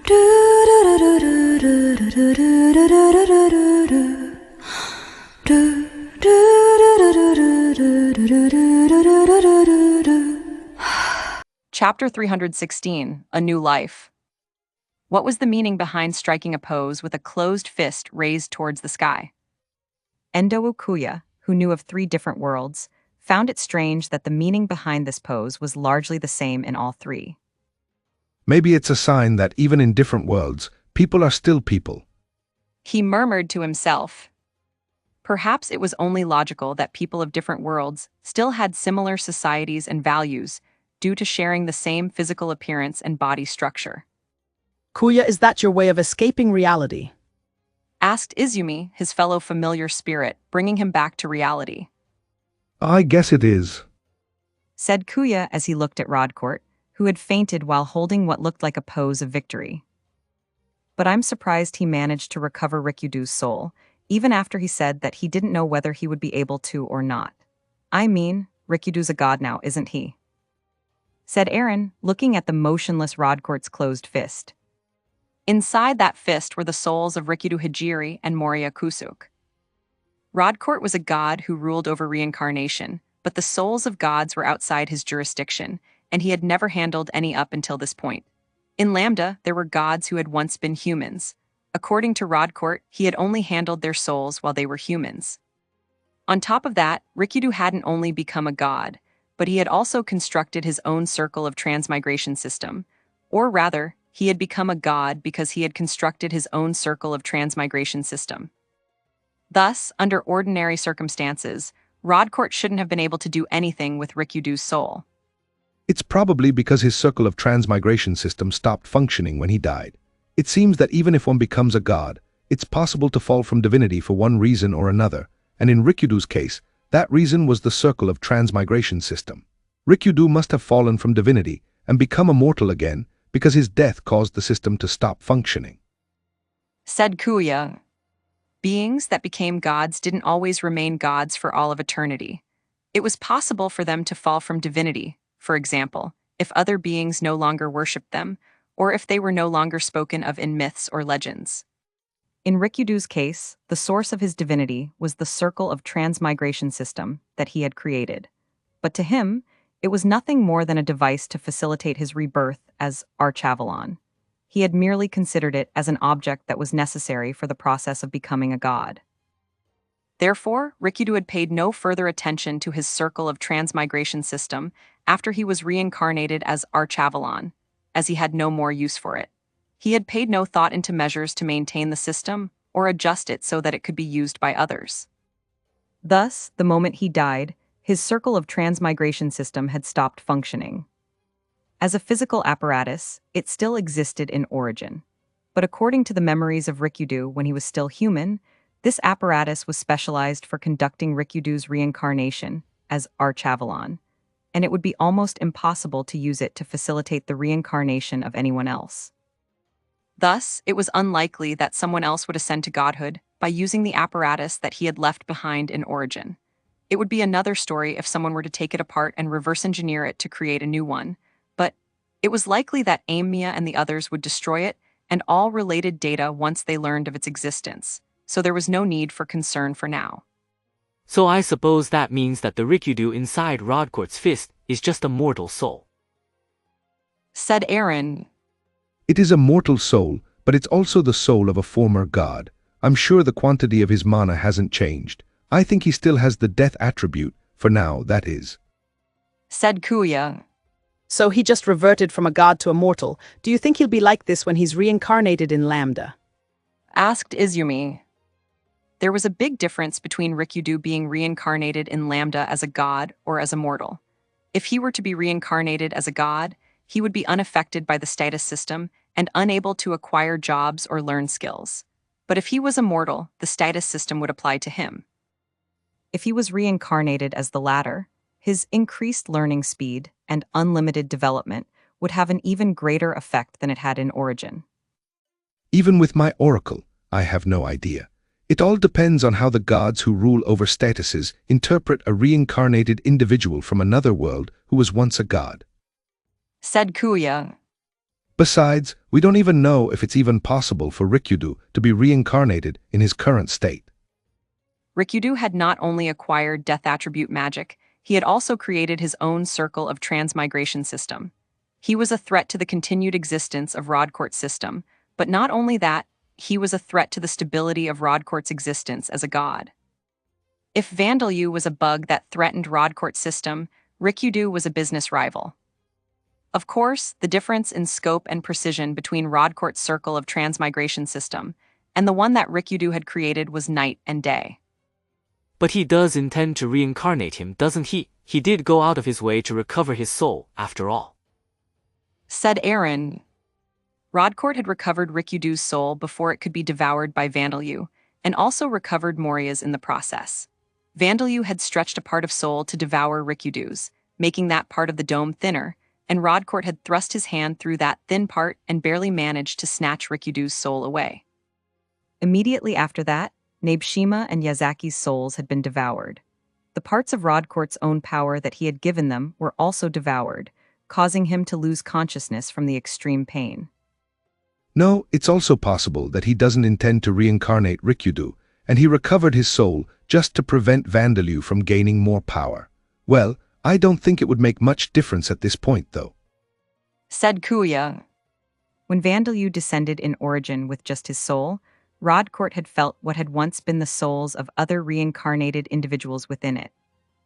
Chapter 316, A New Life. What was the meaning behind striking a pose with a closed fist raised towards the sky? Endo Ukuya, who knew of 3 different worlds, found it strange that the meaning behind this pose was largely the same in all 3. Maybe it's a sign that even in different worlds, people are still people. He murmured to himself. Perhaps it was only logical that people of different worlds still had similar societies and values due to sharing the same physical appearance and body structure. Kuya, is that your way of escaping reality? Asked Izumi, his fellow familiar spirit, bringing him back to reality. I guess it is, Said Kuya as he looked at Rodcourt, who had fainted while holding what looked like a pose of victory. But I'm surprised he managed to recover Rikudu's soul, even after he said that he didn't know whether he would be able to or not. I mean, Rikudu's a god now, isn't he? Said Aaron, looking at the motionless Rodcourt's closed fist. Inside that fist were the souls of Rikudu Hijiri and Moriya Kusuk. Rodcourt was a god who ruled over reincarnation, but the souls of gods were outside his jurisdiction, and he had never handled any up until this point. In Lambda, there were gods who had once been humans. According to Rodcourt, he had only handled their souls while they were humans. On top of that, Rikudu hadn't only become a god, but he had also constructed his own circle of transmigration system. Or rather, he had become a god because he had constructed his own circle of transmigration system. Thus, under ordinary circumstances, Rodcourt shouldn't have been able to do anything with Rikudu's soul. It's probably because his circle of transmigration system stopped functioning when he died. It seems that even if one becomes a god, it's possible to fall from divinity for one reason or another, and in Rikudu's case, that reason was the circle of transmigration system. Rikudu must have fallen from divinity and become immortal again because his death caused the system to stop functioning. Said Kuya. Beings that became gods didn't always remain gods for all of eternity. It was possible for them to fall from divinity, for example, if other beings no longer worshipped them, or if they were no longer spoken of in myths or legends. In Rikudu's case, the source of his divinity was the circle of transmigration system that he had created. But to him, it was nothing more than a device to facilitate his rebirth as Archavalon. He had merely considered it as an object that was necessary for the process of becoming a god. Therefore, Rikudu had paid no further attention to his circle of transmigration system after he was reincarnated as Archavalon, as he had no more use for it. He had paid no thought into measures to maintain the system or adjust it so that it could be used by others. Thus, the moment he died, his circle of transmigration system had stopped functioning. As a physical apparatus, it still existed in origin. But according to the memories of Rikudu when he was still human, this apparatus was specialized for conducting Rikudu's reincarnation as Archavalon, and it would be almost impossible to use it to facilitate the reincarnation of anyone else. Thus, it was unlikely that someone else would ascend to godhood by using the apparatus that he had left behind in origin. It would be another story if someone were to take it apart and reverse engineer it to create a new one, but it was likely that Amamiya and the others would destroy it and all related data once they learned of its existence, so there was no need for concern for now. So I suppose that means that the Rikudu inside Rodcourt's fist is just a mortal soul. Said Aaron. It is a mortal soul, but it's also the soul of a former god. I'm sure the quantity of his mana hasn't changed. I think he still has the death attribute, for now, that is. Said Kuya. So he just reverted from a god to a mortal. Do you think he'll be like this when he's reincarnated in Lambda? Asked Izumi. There was a big difference between Rikudu being reincarnated in Lambda as a god or as a mortal. If he were to be reincarnated as a god, he would be unaffected by the status system and unable to acquire jobs or learn skills. But if he was a mortal, the status system would apply to him. If he was reincarnated as the latter, his increased learning speed and unlimited development would have an even greater effect than it had in origin. Even with my oracle, I have no idea. It all depends on how the gods who rule over statuses interpret a reincarnated individual from another world who was once a god. Said Kuya. Besides, we don't even know if it's even possible for Rikyudo to be reincarnated in his current state. Rikyudo had not only acquired death attribute magic, he had also created his own circle of transmigration system. He was a threat to the continued existence of Rodcourt's system, but not only that, he was a threat to the stability of Rodcourt's existence as a god. If Vandalyu was a bug that threatened Rodcourt's system, Rikyudo was a business rival. Of course, the difference in scope and precision between Rodcourt's circle of transmigration system and the one that Rikyudo had created was night and day. But he does intend to reincarnate him, doesn't he? He did go out of his way to recover his soul, after all. Said Aaron. Rodcourt had recovered Rikyudo's soul before it could be devoured by Vandalyu, and also recovered Moria's in the process. Vandalyu had stretched a part of soul to devour Rikyudo's, making that part of the dome thinner, and Rodcourt had thrust his hand through that thin part and barely managed to snatch Rikyudo's soul away. Immediately after that, Nabeshima and Yazaki's souls had been devoured. The parts of Rodcourt's own power that he had given them were also devoured, causing him to lose consciousness from the extreme pain. No, it's also possible that he doesn't intend to reincarnate Rikyudo, and he recovered his soul just to prevent Vandalyu from gaining more power. Well, I don't think it would make much difference at this point, though. Said Kuya. When Vandalyu descended in origin with just his soul, Rodcourt had felt what had once been the souls of other reincarnated individuals within it,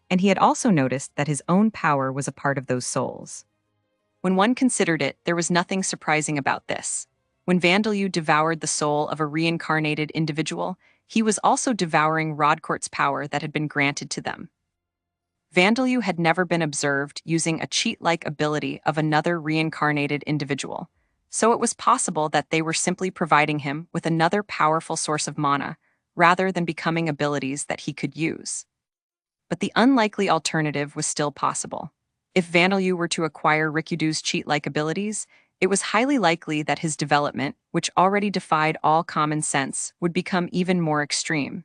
and he had also noticed that his own power was a part of those souls. When one considered it, there was nothing surprising about this. When Vandalyu devoured the soul of a reincarnated individual, he was also devouring Rodcourt's power that had been granted to them. Vandalyu had never been observed using a cheat-like ability of another reincarnated individual, so it was possible that they were simply providing him with another powerful source of mana, rather than becoming abilities that he could use. But the unlikely alternative was still possible. If Vandalyu were to acquire Rikyudo's cheat-like abilities, it was highly likely that his development, which already defied all common sense, would become even more extreme.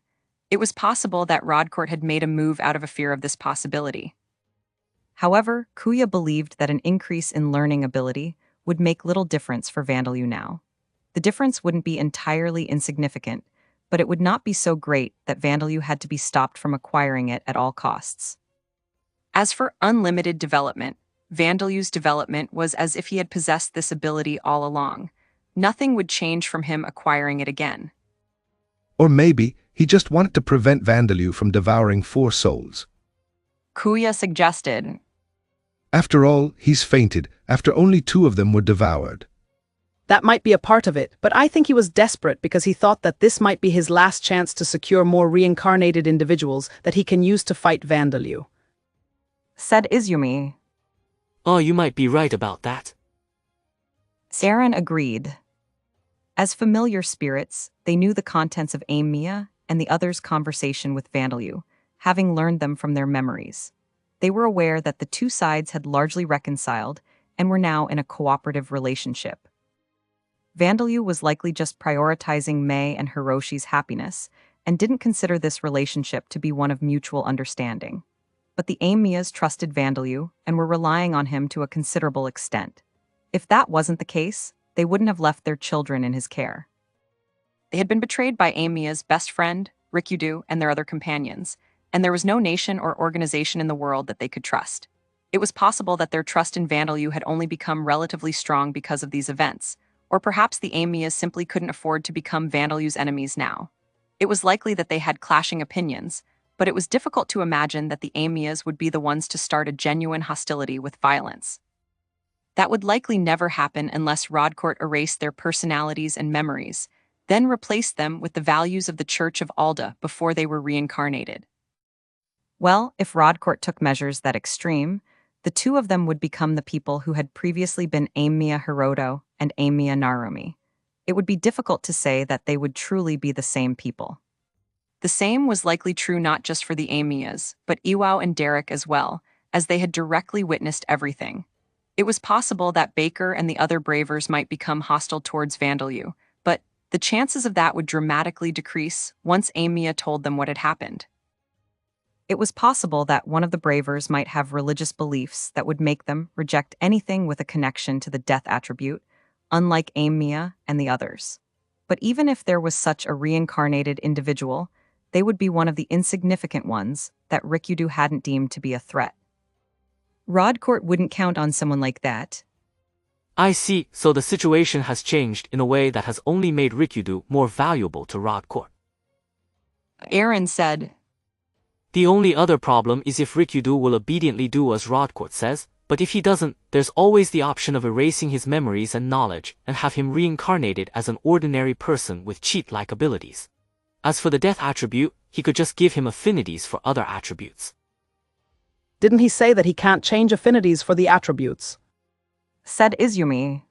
It was possible that Rodcourt had made a move out of a fear of this possibility. However, Kuya believed that an increase in learning ability would make little difference for Vandalyu now. The difference wouldn't be entirely insignificant, but it would not be so great that Vandalyu had to be stopped from acquiring it at all costs. As for unlimited development, Vandalyu's development was as if he had possessed this ability all along. Nothing would change from him acquiring it again. Or maybe he just wanted to prevent Vandalyu from devouring 4 souls. Kuya suggested. After all, he's fainted after only 2 of them were devoured. That might be a part of it, but I think he was desperate because he thought that this might be his last chance to secure more reincarnated individuals that he can use to fight Vandalyu. Said Izumi. Oh, you might be right about that. Saren agreed. As familiar spirits, they knew the contents of Amamiya and the others' conversation with Vandalyu, having learned them from their memories. They were aware that the two sides had largely reconciled and were now in a cooperative relationship. Vandalyu was likely just prioritizing Mei and Hiroshi's happiness and didn't consider this relationship to be one of mutual understanding. But the Amamiyas trusted Vandalyu and were relying on him to a considerable extent. If that wasn't the case, they wouldn't have left their children in his care. They had been betrayed by Amamiya's best friend, Rikyudo, and their other companions, and there was no nation or organization in the world that they could trust. It was possible that their trust in Vandalyu had only become relatively strong because of these events, or perhaps the Amamiyas simply couldn't afford to become Vandalyu's enemies now. It was likely that they had clashing opinions, but it was difficult to imagine that the Amamiyas would be the ones to start a genuine hostility with violence. That would likely never happen unless Rodcourt erased their personalities and memories, then replaced them with the values of the Church of Alda before they were reincarnated. Well, if Rodcourt took measures that extreme, the two of them would become the people who had previously been Amamiya Hiroto and Amamiya Narumi. It would be difficult to say that they would truly be the same people. The same was likely true not just for the Amamiyas, but Iwao and Derek as well, as they had directly witnessed everything. It was possible that Baker and the other Bravers might become hostile towards Vandalyu, but the chances of that would dramatically decrease once Amamiya told them what had happened. It was possible that one of the Bravers might have religious beliefs that would make them reject anything with a connection to the death attribute, unlike Amamiya and the others. But even if there was such a reincarnated individual, they would be one of the insignificant ones that Rikudo hadn't deemed to be a threat. Rodcourt wouldn't count on someone like that. I see, so the situation has changed in a way that has only made Rikudo more valuable to Rodcourt. Aaron said. The only other problem is if Rikudo will obediently do as Rodcourt says, but if he doesn't, there's always the option of erasing his memories and knowledge and have him reincarnated as an ordinary person with cheat-like abilities. As for the death attribute, he could just give him affinities for other attributes. Didn't he say that he can't change affinities for the attributes? Said Izumi.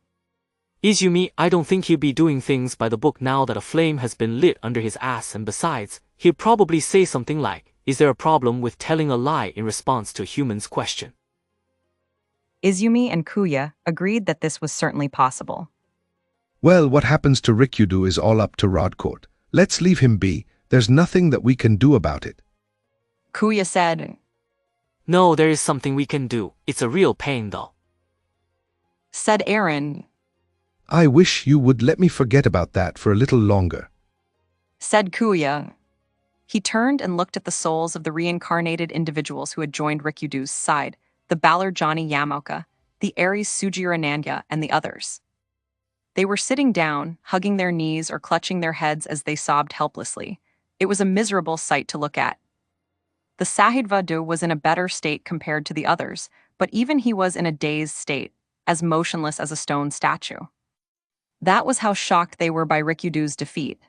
Izumi, I don't think he'll be doing things by the book now that a flame has been lit under his ass, and besides, he'll probably say something like, "Is there a problem with telling a lie?" in response to a human's question. Izumi and Kuya agreed that this was certainly possible. Well, what happens to Rikudo is all up to Rodcourt. Let's leave him be. There's nothing that we can do about it. Kuya said. No, there is something we can do. It's a real pain though. Said Aaron. I wish you would let me forget about that for a little longer. Said Kuya. He turned and looked at the souls of the reincarnated individuals who had joined Rikudo's side, the Ballard Johnny Yamoka, the Aries Sujira Nanya, and the others. They were sitting down, hugging their knees or clutching their heads as they sobbed helplessly. It was a miserable sight to look at. The Sahidvadu was in a better state compared to the others, but even he was in a dazed state, as motionless as a stone statue. That was how shocked they were by Rikudo's defeat.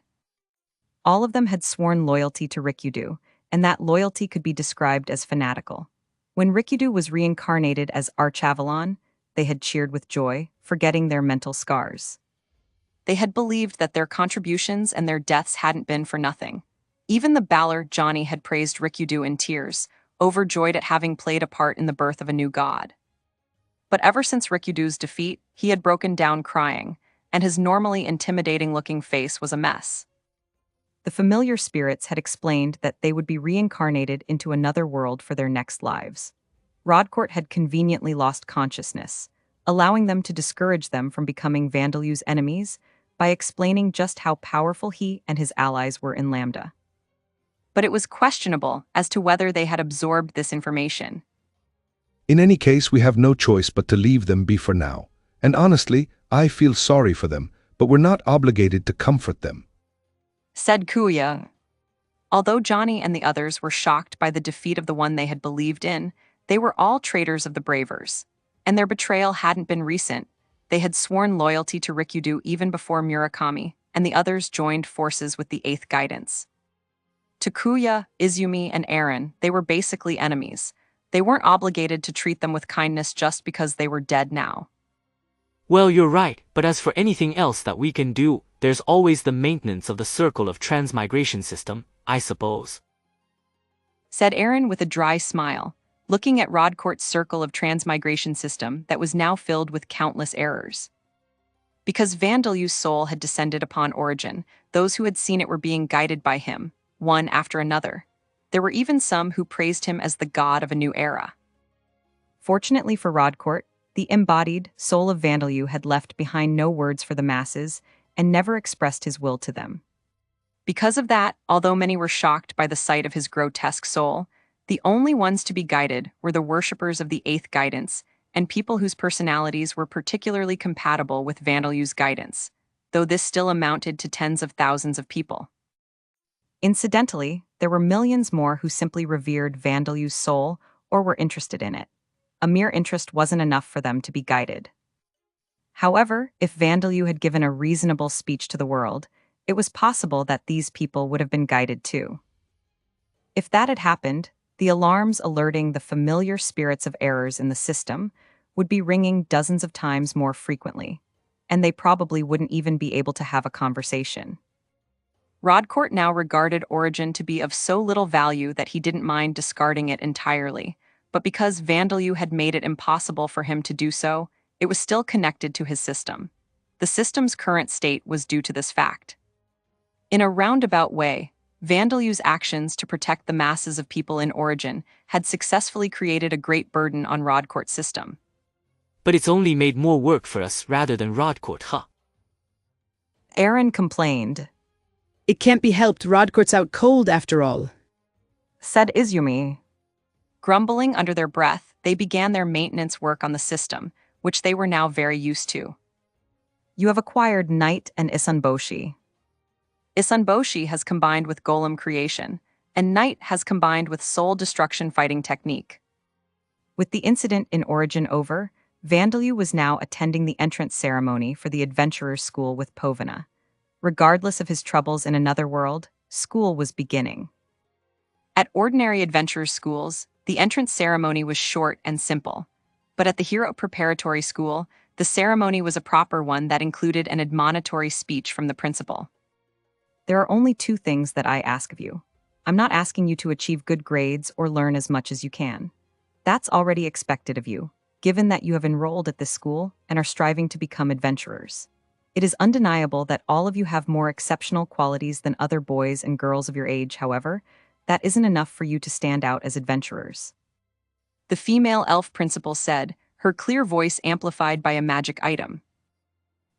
All of them had sworn loyalty to Rikudo, and that loyalty could be described as fanatical. When Rikudo was reincarnated as Archavalon, they had cheered with joy, forgetting their mental scars. They had believed that their contributions and their deaths hadn't been for nothing. Even the Ballard Johnny had praised Rikudo in tears, overjoyed at having played a part in the birth of a new god. But ever since Rikudo's defeat, he had broken down crying, and his normally intimidating-looking face was a mess. The familiar spirits had explained that they would be reincarnated into another world for their next lives. Rodcourt had conveniently lost consciousness, allowing them to discourage them from becoming Vandalu's enemies by explaining just how powerful he and his allies were in Lambda. But it was questionable as to whether they had absorbed this information. In any case, we have no choice but to leave them be for now. And honestly, I feel sorry for them, but we're not obligated to comfort them. Said Kuya. Although Johnny and the others were shocked by the defeat of the one they had believed in, they were all traitors of the Bravers, and their betrayal hadn't been recent. They had sworn loyalty to Rikudo even before Murakami, and the others joined forces with the 8th Guidance. To Kuya, Izumi, and Aaron, they were basically enemies. They weren't obligated to treat them with kindness just because they were dead now. Well, you're right, but as for anything else that we can do, there's always the maintenance of the circle of transmigration system, I suppose. Said Aaron with a dry smile, looking at Rodcourt's circle of transmigration system that was now filled with countless errors. Because Vandalu's soul had descended upon Origin, those who had seen it were being guided by him, one after another. There were even some who praised him as the god of a new era. Fortunately for Rodcourt, the embodied soul of Vandalu had left behind no words for the masses and never expressed his will to them. Because of that, although many were shocked by the sight of his grotesque soul, the only ones to be guided were the worshippers of the 8th Guidance and people whose personalities were particularly compatible with Vandalu's guidance, though this still amounted to tens of thousands of people. Incidentally, there were millions more who simply revered Vandalu's soul or were interested in it. A mere interest wasn't enough for them to be guided. However, if Vandalu had given a reasonable speech to the world, it was possible that these people would have been guided too. If that had happened, the alarms alerting the familiar spirits of errors in the system would be ringing dozens of times more frequently, and they probably wouldn't even be able to have a conversation. Rodcourt now regarded Origin to be of so little value that he didn't mind discarding it entirely, but because Vandalu had made it impossible for him to do so, it was still connected to his system. The system's current state was due to this fact. In a roundabout way, Vandalu's actions to protect the masses of people in Origin had successfully created a great burden on Rodcourt's system. But it's only made more work for us rather than Rodcourt, huh? Aaron complained. It can't be helped, Rodcourt's out cold after all. Said Izumi. Grumbling under their breath, they began their maintenance work on the system, which they were now very used to. You have acquired Knight and Isanboshi. Isanboshi has combined with Golem creation, and Knight has combined with soul destruction fighting technique. With the incident in Origin over, Vandalyu was now attending the entrance ceremony for the Adventurer's School with Povina. Regardless of his troubles in another world, school was beginning. At ordinary Adventurer's schools, the entrance ceremony was short and simple. But at the Hero Preparatory School, the ceremony was a proper one that included an admonitory speech from the principal. There are only two things that I ask of you. I'm not asking you to achieve good grades or learn as much as you can. That's already expected of you, given that you have enrolled at this school and are striving to become adventurers. It is undeniable that all of you have more exceptional qualities than other boys and girls of your age, however, that isn't enough for you to stand out as adventurers. The female elf principal said, her clear voice amplified by a magic item.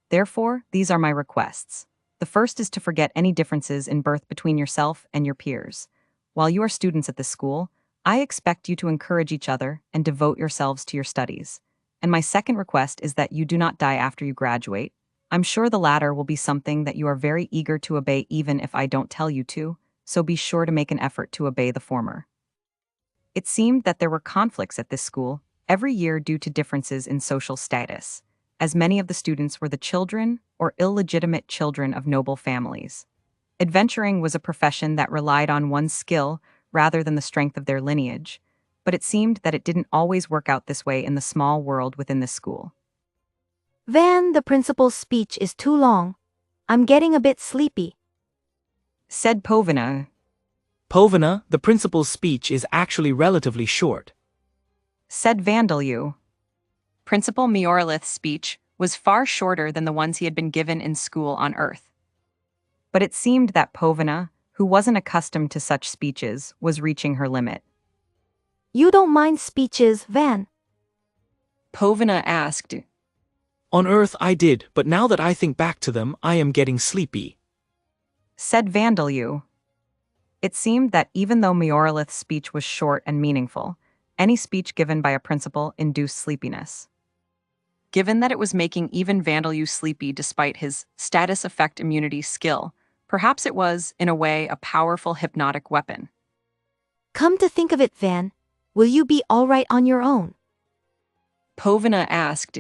Therefore, these are my requests. The first is to forget any differences in birth between yourself and your peers. While you are students at this school, I expect you to encourage each other and devote yourselves to your studies. And my second request is that you do not die after you graduate. I'm sure the latter will be something that you are very eager to obey even if I don't tell you to, so be sure to make an effort to obey the former. It seemed that there were conflicts at this school every year due to differences in social status, as many of the students were the children or illegitimate children of noble families. Adventuring was a profession that relied on one's skill rather than the strength of their lineage, but it seemed that it didn't always work out this way in the small world within this school. Van, the principal's speech is too long. I'm getting a bit sleepy. Said Povina. Povina, the principal's speech is actually relatively short. Said Vandalyu. Principal Miorlith's speech was far shorter than the ones he had been given in school on Earth. But it seemed that Povina, who wasn't accustomed to such speeches, was reaching her limit. You don't mind speeches, Van? Povina asked. On Earth I did, but now that I think back to them, I am getting sleepy. Said Vandalyu. It seemed that even though Miorlith's speech was short and meaningful, any speech given by a principal induced sleepiness. Given that it was making even Vandalyu sleepy despite his status effect immunity skill, perhaps it was, in a way, a powerful hypnotic weapon. Come to think of it, Van, will you be all right on your own? Povina asked.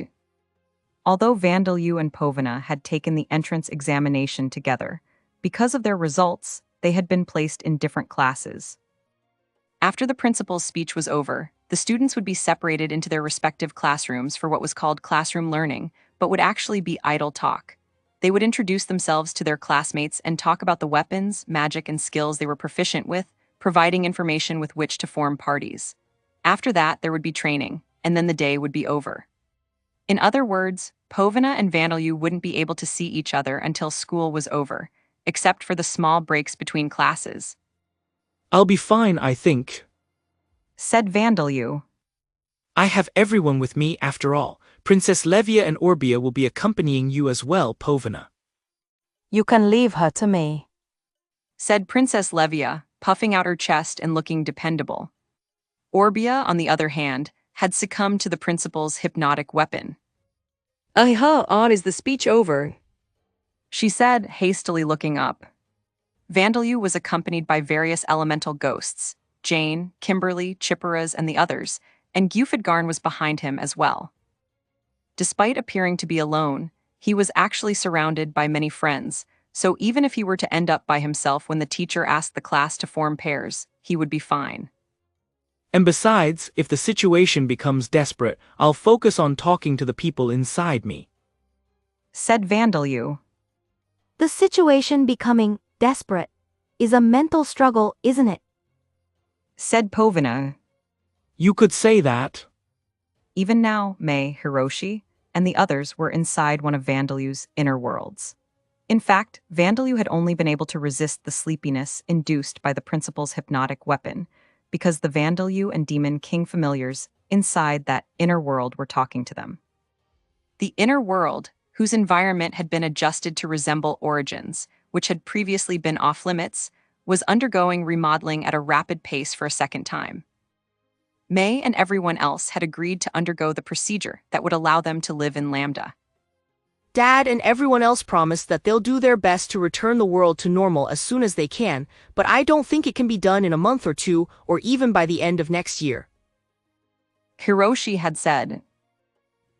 Although Vandalyu and Povina had taken the entrance examination together, because of their results, they had been placed in different classes. After the principal's speech was over, the students would be separated into their respective classrooms for what was called classroom learning, but would actually be idle talk. They would introduce themselves to their classmates and talk about the weapons, magic, and skills they were proficient with, providing information with which to form parties. After that, there would be training, and then the day would be over. In other words, Povina and Vandalyu wouldn't be able to see each other until school was over, except for the small breaks between classes. I'll be fine, I think. Said Vandalyu. I have everyone with me after all. Princess Levia and Orbia will be accompanying you as well, Povina. You can leave her to me. Said Princess Levia, puffing out her chest and looking dependable. Orbia, on the other hand, had succumbed to the principal's hypnotic weapon. Is the speech over? She said, hastily looking up. Vandalyu was accompanied by various elemental ghosts, Jane, Kimberly, Chipperas, and the others, and Gufidgarn was behind him as well. Despite appearing to be alone, he was actually surrounded by many friends, so even if he were to end up by himself when the teacher asked the class to form pairs, he would be fine. And besides, if the situation becomes desperate, I'll focus on talking to the people inside me. Said Vandalyu. The situation becoming desperate is a mental struggle, isn't it? Said Povina. You could say that. Even now, Mei, Hiroshi, and the others were inside one of Vandalyu's inner worlds. In fact, Vandalyu had only been able to resist the sleepiness induced by the principal's hypnotic weapon, because the Vandalyu and Demon King familiars inside that inner world were talking to them. The inner world, whose environment had been adjusted to resemble Origins, which had previously been off-limits, was undergoing remodeling at a rapid pace for a second time. May and everyone else had agreed to undergo the procedure that would allow them to live in Lambda. Dad and everyone else promised that they'll do their best to return the world to normal as soon as they can, but I don't think it can be done in a month or two, or even by the end of next year. Hiroshi had said.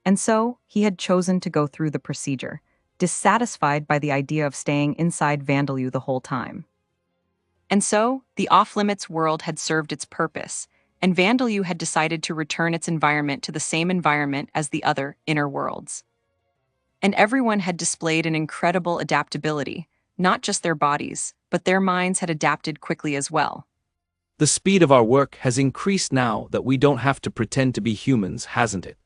And so, he had chosen to go through the procedure, dissatisfied by the idea of staying inside Vandalu the whole time. And so, the off-limits world had served its purpose, and Vandalu had decided to return its environment to the same environment as the other inner worlds. And everyone had displayed an incredible adaptability, not just their bodies, but their minds had adapted quickly as well. The speed of our work has increased now that we don't have to pretend to be humans, hasn't it?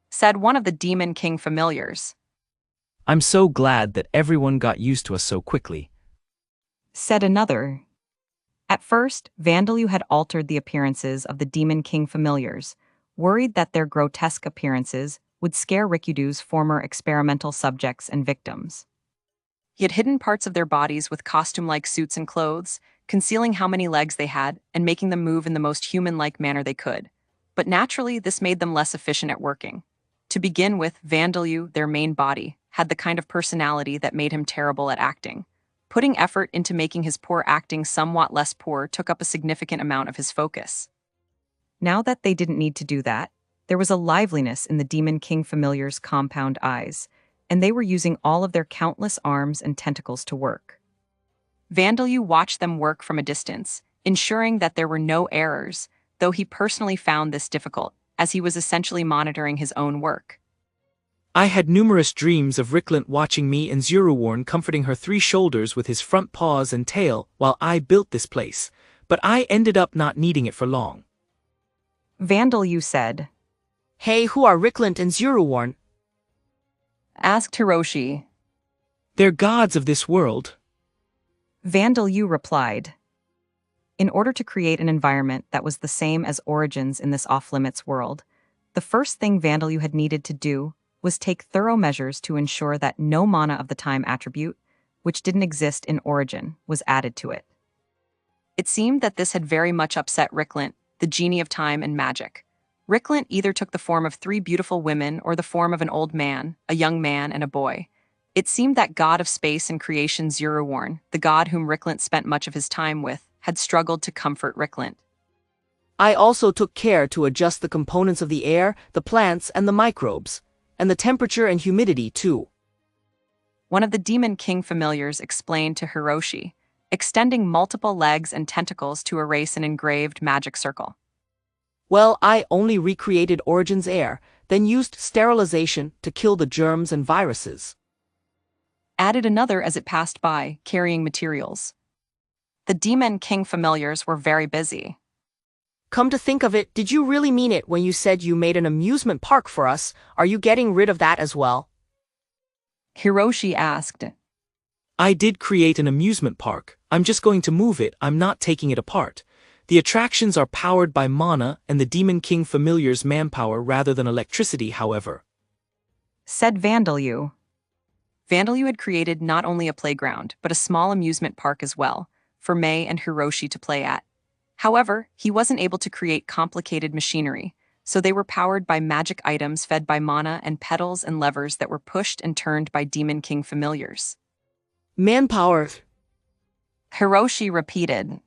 Said one of the Demon King familiars. I'm so glad that everyone got used to us so quickly. Said another. At first, Vandalu had altered the appearances of the Demon King familiars, worried that their grotesque appearances would scare Rikudu's former experimental subjects and victims. He had hidden parts of their bodies with costume-like suits and clothes, concealing how many legs they had and making them move in the most human-like manner they could. But naturally, this made them less efficient at working. To begin with, Vandalu, their main body, had the kind of personality that made him terrible at acting. Putting effort into making his poor acting somewhat less poor took up a significant amount of his focus. Now that they didn't need to do that, there was a liveliness in the Demon King familiars' compound eyes, and they were using all of their countless arms and tentacles to work. Vandalu watched them work from a distance, ensuring that there were no errors, though he personally found this difficult, as he was essentially monitoring his own work. I had numerous dreams of Riklant watching me and Zeruworn comforting her 3 shoulders with his front paws and tail while I built this place, but I ended up not needing it for long. Vandalu said. Hey, who are Riklant and Zeruworn? Asked Hiroshi. They're gods of this world. Vandalu replied. In order to create an environment that was the same as Origins in this off-limits world, the first thing Vandalu had needed to do was take thorough measures to ensure that no mana of the time attribute, which didn't exist in Origin, was added to it. It seemed that this had very much upset Riklant, the genie of time and magic. Riklant either took the form of 3 beautiful women or the form of an old man, a young man, and a boy. It seemed that god of space and creation Zeruworn, the god whom Riklant spent much of his time with, had struggled to comfort Riklant. I also took care to adjust the components of the air, the plants, and the microbes, and the temperature and humidity too. One of the Demon King familiars explained to Hiroshi, extending multiple legs and tentacles to erase an engraved magic circle. Well, I only recreated Origin's air, then used sterilization to kill the germs and viruses. Added another as it passed by, carrying materials. The Demon King familiars were very busy. Come to think of it, did you really mean it when you said you made an amusement park for us? Are you getting rid of that as well? Hiroshi asked. I did create an amusement park. I'm just going to move it, I'm not taking it apart. The attractions are powered by mana and the Demon King familiar's manpower rather than electricity, however. Said Vandalu. Vandalu had created not only a playground, but a small amusement park as well, for May and Hiroshi to play at. However, he wasn't able to create complicated machinery, so they were powered by magic items fed by mana and pedals and levers that were pushed and turned by Demon King familiars. Manpower. Hiroshi repeated.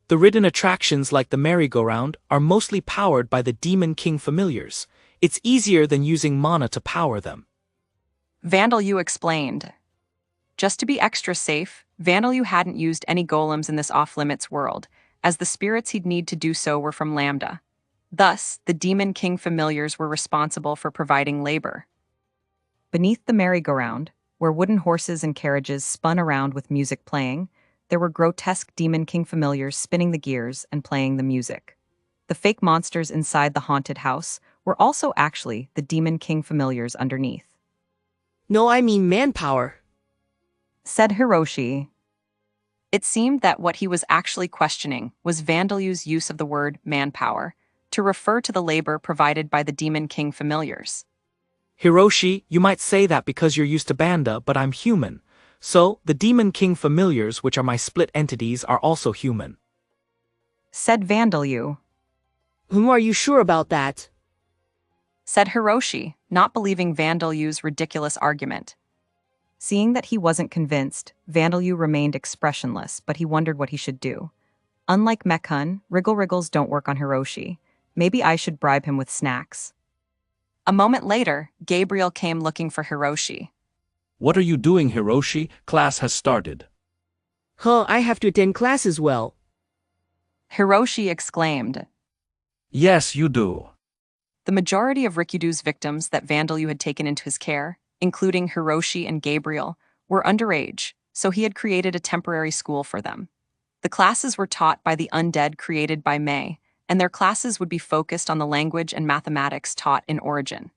The ridden attractions like the merry-go-round are mostly powered by the Demon King familiars. It's easier than using mana to power them. Vandalu explained. Just to be extra safe, Vandalu hadn't used any golems in this off-limits world, as the spirits he'd need to do so were from Lambda. Thus, the Demon King familiars were responsible for providing labor. Beneath the merry-go-round, where wooden horses and carriages spun around with music playing, there were grotesque Demon King familiars spinning the gears and playing the music. The fake monsters inside the haunted house were also actually the Demon King familiars underneath. No, I mean manpower. Said Hiroshi. It seemed that what he was actually questioning was Vandalu's use of the word manpower to refer to the labor provided by the Demon King familiars. Hiroshi, you might say that because you're used to Banda, but I'm human. So, the Demon King familiars, which are my split entities, are also human. Said Vandalyu. Are you sure about that? Said Hiroshi, not believing Vandalyu's ridiculous argument. Seeing that he wasn't convinced, Vandalyu remained expressionless, but he wondered what he should do. Unlike Mekhun, wriggle wriggles don't work on Hiroshi. Maybe I should bribe him with snacks. A moment later, Gabriel came looking for Hiroshi. What are you doing, Hiroshi? Class has started. I have to attend class as well. Hiroshi exclaimed. Yes, you do. The majority of Rikudu's victims that Vandalyu had taken into his care, including Hiroshi and Gabriel, were underage, so he had created a temporary school for them. The classes were taught by the undead created by May, and their classes would be focused on the language and mathematics taught in Origin.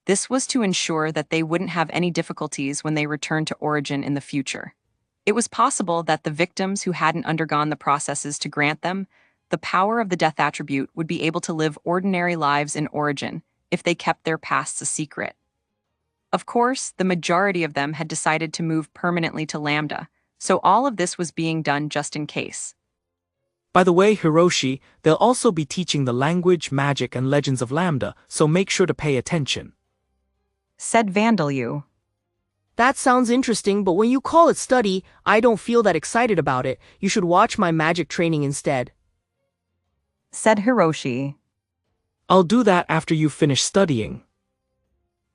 This was to ensure that they wouldn't have any difficulties when they returned to Origin in the future. It was possible that the victims who hadn't undergone the processes to grant them the power of the death attribute would be able to live ordinary lives in Origin if they kept their pasts a secret. Of course, the majority of them had decided to move permanently to Lambda, so all of this was being done just in case. By the way, Hiroshi, they'll also be teaching the language, magic, and legends of Lambda, so make sure to pay attention. Said Vandalyu. That sounds interesting, but when you call it study, I don't feel that excited about it. You should watch my magic training instead. Said Hiroshi. I'll do that after you finish studying.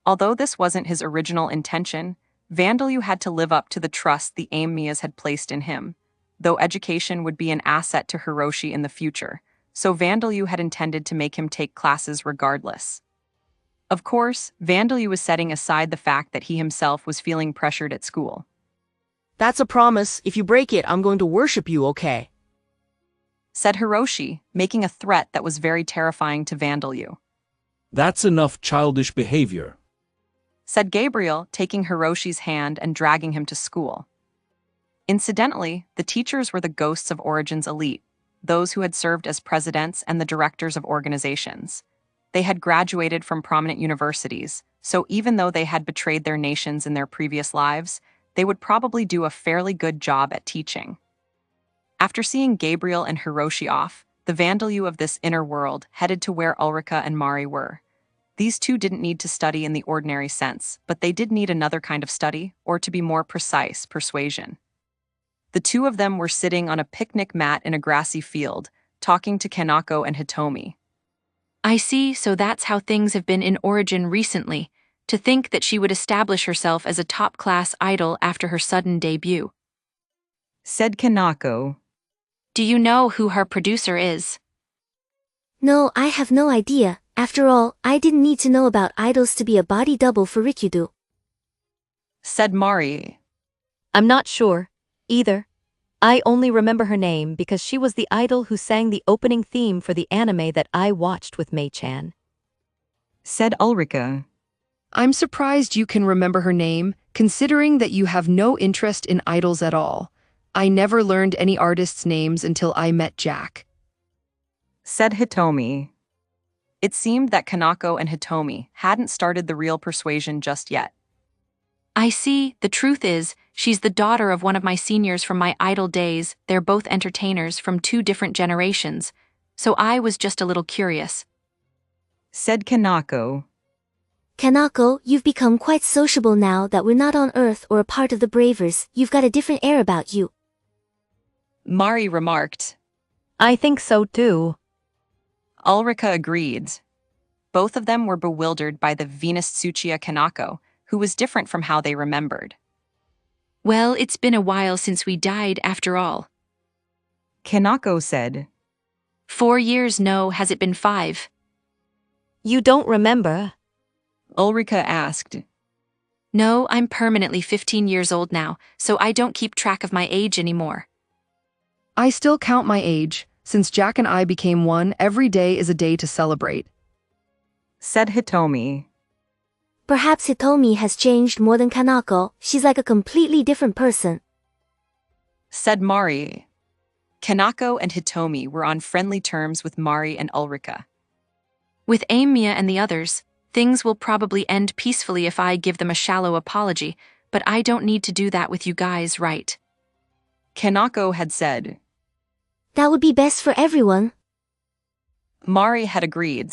Although this wasn't his original intention, Vandalyu had to live up to the trust the Amamiyas had placed in him, though education would be an asset to Hiroshi in the future, so Vandalyu had intended to make him take classes regardless. Of course, Vandalyu was setting aside the fact that he himself was feeling pressured at school. That's a promise. If you break it, I'm going to worship you, okay? Said Hiroshi, making a threat that was very terrifying to Vandalyu. That's enough childish behavior. Said Gabriel, taking Hiroshi's hand and dragging him to school. Incidentally, the teachers were the ghosts of Origin's elite, those who had served as presidents and the directors of organizations. They had graduated from prominent universities, so even though they had betrayed their nations in their previous lives, they would probably do a fairly good job at teaching. After seeing Gabriel and Hiroshi off, the Vandalyu of this inner world headed to where Ulrika and Mari were. These two didn't need to study in the ordinary sense, but they did need another kind of study, or to be more precise, persuasion. The two of them were sitting on a picnic mat in a grassy field, talking to Kanako and Hitomi. I see, so that's how things have been in Origin recently. To think that she would establish herself as a top-class idol after her sudden debut. Said Kanako. Do you know who her producer is? No, I have no idea. After all, I didn't need to know about idols to be a body double for Rikudu. Said Mari. I'm not sure, either. I only remember her name because she was the idol who sang the opening theme for the anime that I watched with Mei-chan. Said Ulrika. I'm surprised you can remember her name, considering that you have no interest in idols at all. I never learned any artists' names until I met Jack. Said Hitomi. It seemed that Kanako and Hitomi hadn't started the real persuasion just yet. I see, the truth is, she's the daughter of one of my seniors from my idol days. They're both entertainers from two different generations, so I was just a little curious. Said Kanako. Kanako, you've become quite sociable now that we're not on Earth or a part of the Bravers. You've got a different air about you. Mari remarked. I think so too. Ulrika agreed. Both of them were bewildered by the Venus Tsuchiya Kanako, who was different from how they remembered. Well, it's been a while since we died after all. Kanako said. 4 years, no, has it been 5? You don't remember? Ulrika asked. No, I'm permanently 15 years old now, so I don't keep track of my age anymore. I still count my age. Since Jack and I became one, every day is a day to celebrate. Said Hitomi. Perhaps Hitomi has changed more than Kanako. She's like a completely different person. Said Mari. Kanako and Hitomi were on friendly terms with Mari and Ulrika. With Amamiya and the others, Things will probably end peacefully if I give them a shallow apology, but I don't need to do that with you guys, right? Kanako had said. That would be best for everyone. Mari had agreed.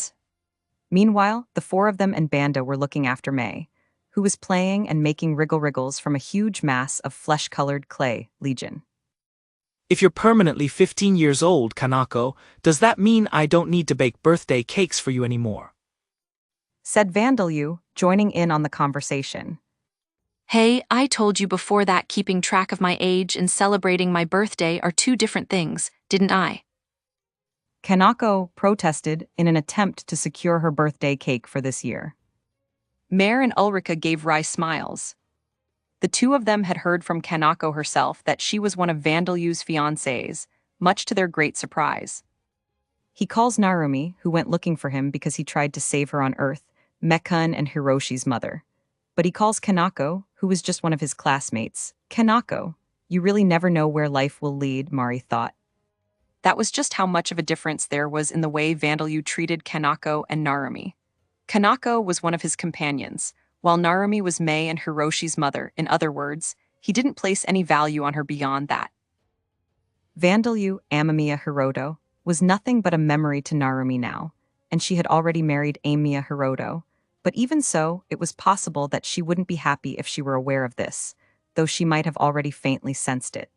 Meanwhile, the four of them and Banda were looking after May, who was playing and making wriggle-wriggles from a huge mass of flesh-colored clay, Legion. If you're permanently 15 years old, Kanako, does that mean I don't need to bake birthday cakes for you anymore? Said Vandalyu, joining in on the conversation. Hey, I told you before that keeping track of my age and celebrating my birthday are two different things, didn't I? Kanako protested in an attempt to secure her birthday cake for this year. Mare and Ulrika gave wry smiles. The two of them had heard from Kanako herself that she was one of Vandalyu's fiancés, much to their great surprise. He calls Narumi, who went looking for him because he tried to save her on Earth, Mekun and Hiroshi's mother. But he calls Kanako, who was just one of his classmates, Kanako. You really never know where life will lead, Mari thought. That was just how much of a difference there was in the way Vandalyu treated Kanako and Narumi. Kanako was one of his companions, while Narumi was Mei and Hiroshi's mother. In other words, he didn't place any value on her beyond that. Vandalyu Amamiya Hiroto was nothing but a memory to Narumi now, and she had already married Amamiya Hiroto. But even so, it was possible that she wouldn't be happy if she were aware of this, though she might have already faintly sensed it.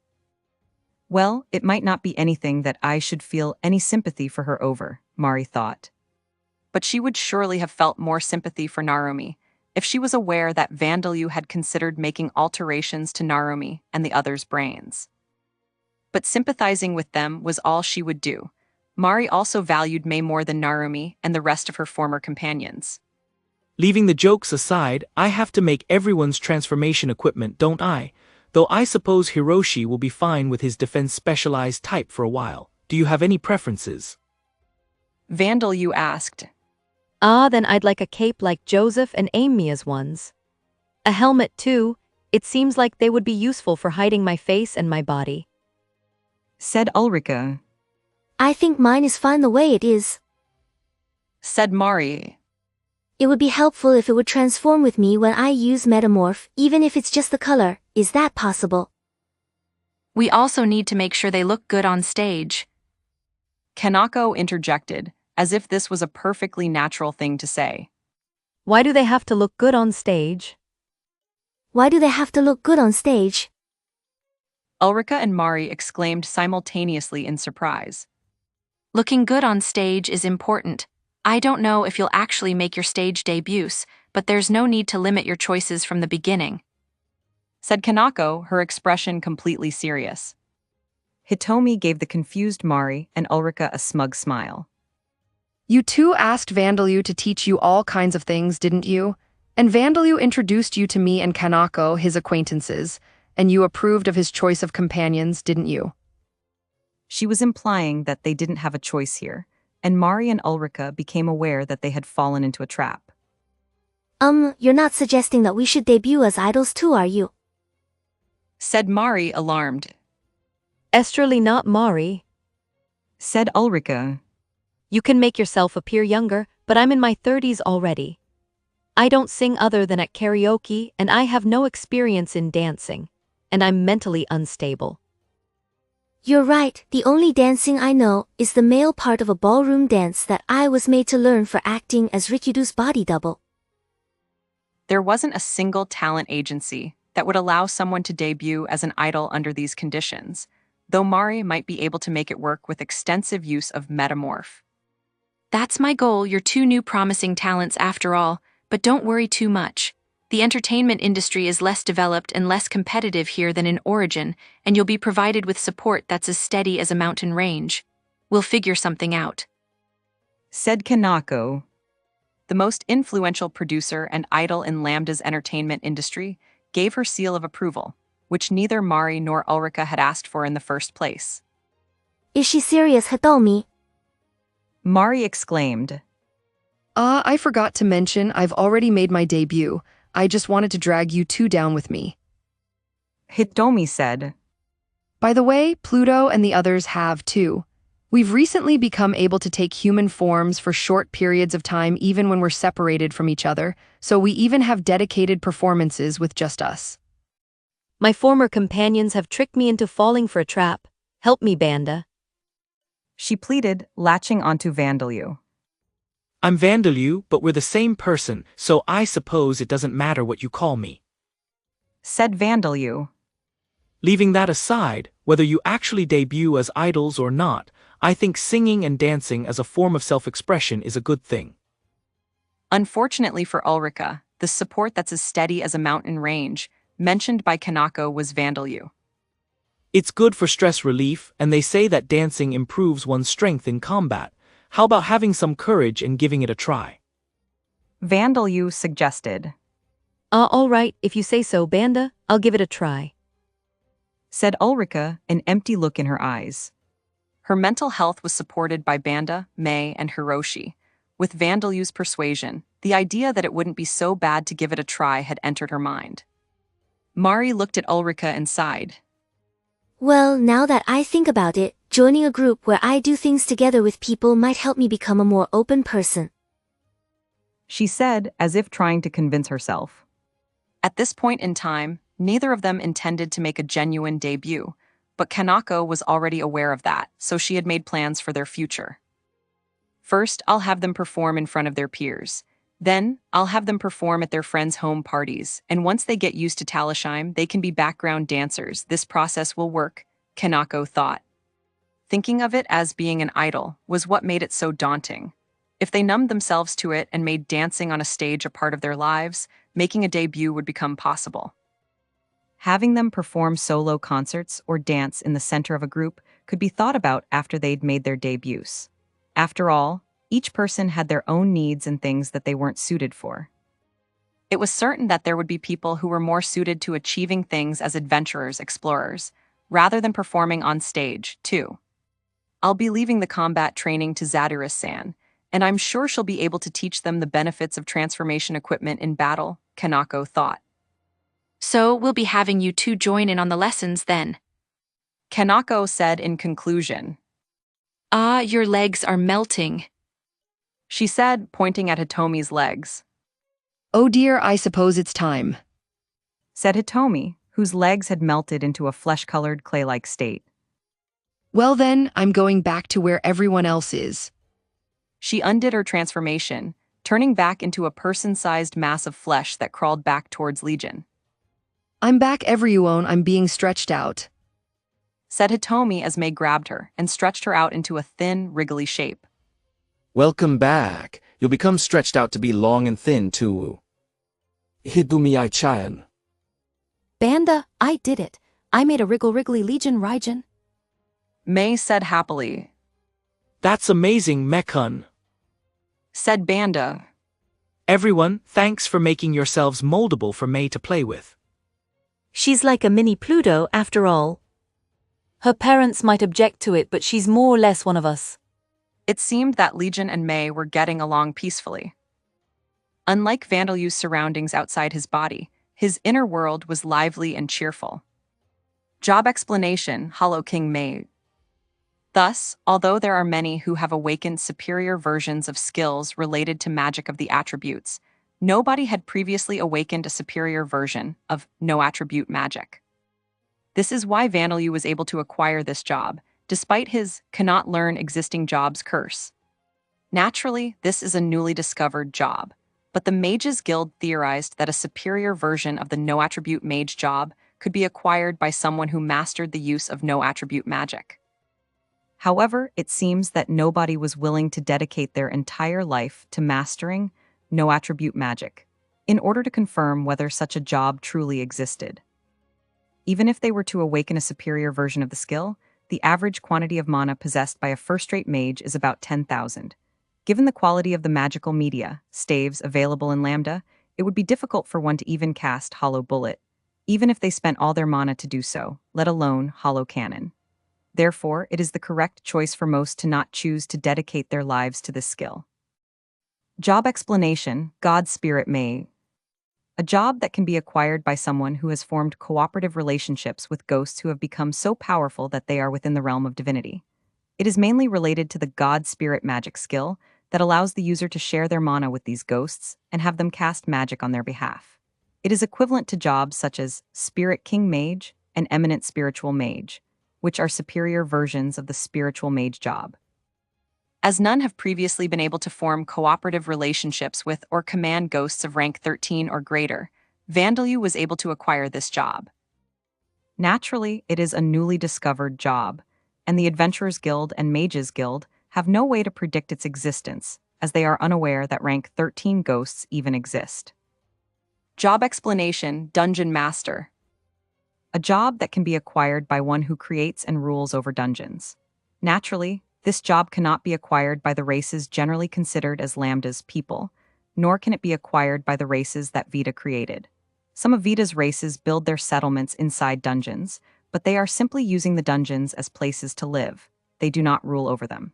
Well, it might not be anything that I should feel any sympathy for her over, Mari thought. But she would surely have felt more sympathy for Narumi if she was aware that Vandalyu had considered making alterations to Narumi and the others' brains. But sympathizing with them was all she would do. Mari also valued Mei more than Narumi and the rest of her former companions. Leaving the jokes aside, I have to make everyone's transformation equipment, don't I? Though I suppose Hiroshi will be fine with his defense specialized type for a while. Do you have any preferences? Vandalyu asked. Then I'd like a cape like Joseph and Amamiya's ones. A helmet too. It seems like they would be useful for hiding my face and my body. Said Ulrika. I think mine is fine the way it is. Said Mari. It would be helpful if it would transform with me when I use metamorph, even if it's just the color. Is that possible? We also need to make sure they look good on stage. Kanako interjected, as if this was a perfectly natural thing to say. Why do they have to look good on stage? Why do they have to look good on stage? Ulrika and Mari exclaimed simultaneously in surprise. Looking good on stage is important. I don't know if you'll actually make your stage debuts, but there's no need to limit your choices from the beginning. Said Kanako, her expression completely serious. Hitomi gave the confused Mari and Ulrika a smug smile. You two asked Vandalyu to teach you all kinds of things, didn't you? And Vandalyu introduced you to me and Kanako, his acquaintances, and you approved of his choice of companions, didn't you? She was implying that they didn't have a choice here, and Mari and Ulrika became aware that they had fallen into a trap. You're not suggesting that we should debut as idols too, are you? Said Mari, alarmed. Estrally, not Mari. Said Ulrika. You can make yourself appear younger, but I'm in my 30s already. I don't sing other than at karaoke, and I have no experience in dancing. And I'm mentally unstable. You're right, the only dancing I know is the male part of a ballroom dance that I was made to learn for acting as Rikiru's body double. There wasn't a single talent agency that would allow someone to debut as an idol under these conditions, though Mari might be able to make it work with extensive use of metamorph. That's my goal, your two new promising talents after all, but don't worry too much. The entertainment industry is less developed and less competitive here than in Origin, and you'll be provided with support that's as steady as a mountain range. We'll figure something out. Said Kanako. The most influential producer and idol in Lambda's entertainment industry gave her seal of approval, which neither Mari nor Ulrika had asked for in the first place. Is she serious, Hitomi? Mari exclaimed. I forgot to mention I've already made my debut. I just wanted to drag you two down with me. Hitomi said. By the way, Pluto and the others have too. We've recently become able to take human forms for short periods of time even when we're separated from each other, so we even have dedicated performances with just us. My former companions have tricked me into falling for a trap. Help me, Banda. She pleaded, latching onto Vandalyu. I'm Vandalyu, but we're the same person, so I suppose it doesn't matter what you call me. Said Vandalyu. Leaving that aside, whether you actually debut as idols or not, I think singing and dancing as a form of self-expression is a good thing. Unfortunately for Ulrika, the support that's as steady as a mountain range, mentioned by Kanako, was Vandalyu. It's good for stress relief, and they say that dancing improves one's strength in combat. How about having some courage and giving it a try? Vandalyu suggested. All right, if you say so, Banda, I'll give it a try. Said Ulrika, an empty look in her eyes. Her mental health was supported by Banda, May, and Hiroshi. With Vandalyu's persuasion, the idea that it wouldn't be so bad to give it a try had entered her mind. Mari looked at Ulrika and sighed. Well, now that I think about it, joining a group where I do things together with people might help me become a more open person. She said, as if trying to convince herself. At this point in time, neither of them intended to make a genuine debut, but Kanako was already aware of that, so she had made plans for their future. First, I'll have them perform in front of their peers. Then, I'll have them perform at their friends' home parties, and once they get used to Talishheim, they can be background dancers. This process will work, Kanako thought. Thinking of it as being an idol was what made it so daunting. If they numbed themselves to it and made dancing on a stage a part of their lives, making a debut would become possible. Having them perform solo concerts or dance in the center of a group could be thought about after they'd made their debuts. After all, each person had their own needs and things that they weren't suited for. It was certain that there would be people who were more suited to achieving things as adventurers, explorers, rather than performing on stage, too. I'll be leaving the combat training to Zadurus-san, and I'm sure she'll be able to teach them the benefits of transformation equipment in battle, Kanako thought. So we'll be having you two join in on the lessons then. Kanako said in conclusion. Ah, your legs are melting. She said, pointing at Hitomi's legs. Oh dear, I suppose it's time. Said Hitomi, whose legs had melted into a flesh-colored clay-like state. Well then, I'm going back to where everyone else is. She undid her transformation, turning back into a person-sized mass of flesh that crawled back towards Legion. I'm back, everyone, I'm being stretched out. Said Hitomi as May grabbed her and stretched her out into a thin, wriggly shape. Welcome back. You'll become stretched out to be long and thin too. Hidumi-chan. Banda, I did it. I made a wriggly Legion Raijin. May said happily. That's amazing, Mekun. Said Banda. Everyone, thanks for making yourselves moldable for May to play with. She's like a mini Pluto, after all. Her parents might object to it, but she's more or less one of us. It seemed that Legion and May were getting along peacefully. Unlike Vandalyu's surroundings outside his body, his inner world was lively and cheerful. Job explanation, Hollow King May. Thus, although there are many who have awakened superior versions of skills related to magic of the attributes, nobody had previously awakened a superior version of no-attribute magic. This is why Vandalyu was able to acquire this job, despite his cannot learn existing jobs curse. Naturally, this is a newly discovered job, but the Mages Guild theorized that a superior version of the no-attribute mage job could be acquired by someone who mastered the use of no-attribute magic. However, it seems that nobody was willing to dedicate their entire life to mastering no-attribute magic, in order to confirm whether such a job truly existed. Even if they were to awaken a superior version of the skill, the average quantity of mana possessed by a first-rate mage is about 10,000. Given the quality of the magical media, staves available in Lambda, it would be difficult for one to even cast Hollow Bullet, even if they spent all their mana to do so, let alone Hollow Cannon. Therefore, it is the correct choice for most to not choose to dedicate their lives to this skill. Job explanation, God's Spirit May. A job that can be acquired by someone who has formed cooperative relationships with ghosts who have become so powerful that they are within the realm of divinity. It is mainly related to the God Spirit magic skill that allows the user to share their mana with these ghosts and have them cast magic on their behalf. It is equivalent to jobs such as Spirit King Mage and Eminent Spiritual Mage, which are superior versions of the Spiritual Mage job. As none have previously been able to form cooperative relationships with or command ghosts of rank 13 or greater, Vandalyu was able to acquire this job. Naturally, it is a newly discovered job, and the Adventurers Guild and Mages Guild have no way to predict its existence, as they are unaware that rank 13 ghosts even exist. Job explanation: Dungeon Master. A job that can be acquired by one who creates and rules over dungeons. Naturally, this job cannot be acquired by the races generally considered as Lambda's people, nor can it be acquired by the races that Vita created. Some of Vita's races build their settlements inside dungeons, but they are simply using the dungeons as places to live. They do not rule over them.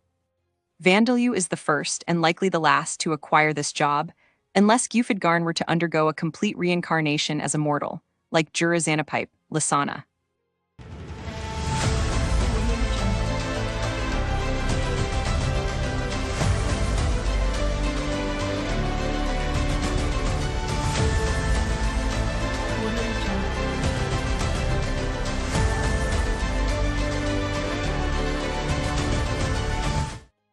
Vandalyu is the first, and likely the last, to acquire this job, unless Gyufidgarn were to undergo a complete reincarnation as a mortal, like Jura Xanapipe, Lisana.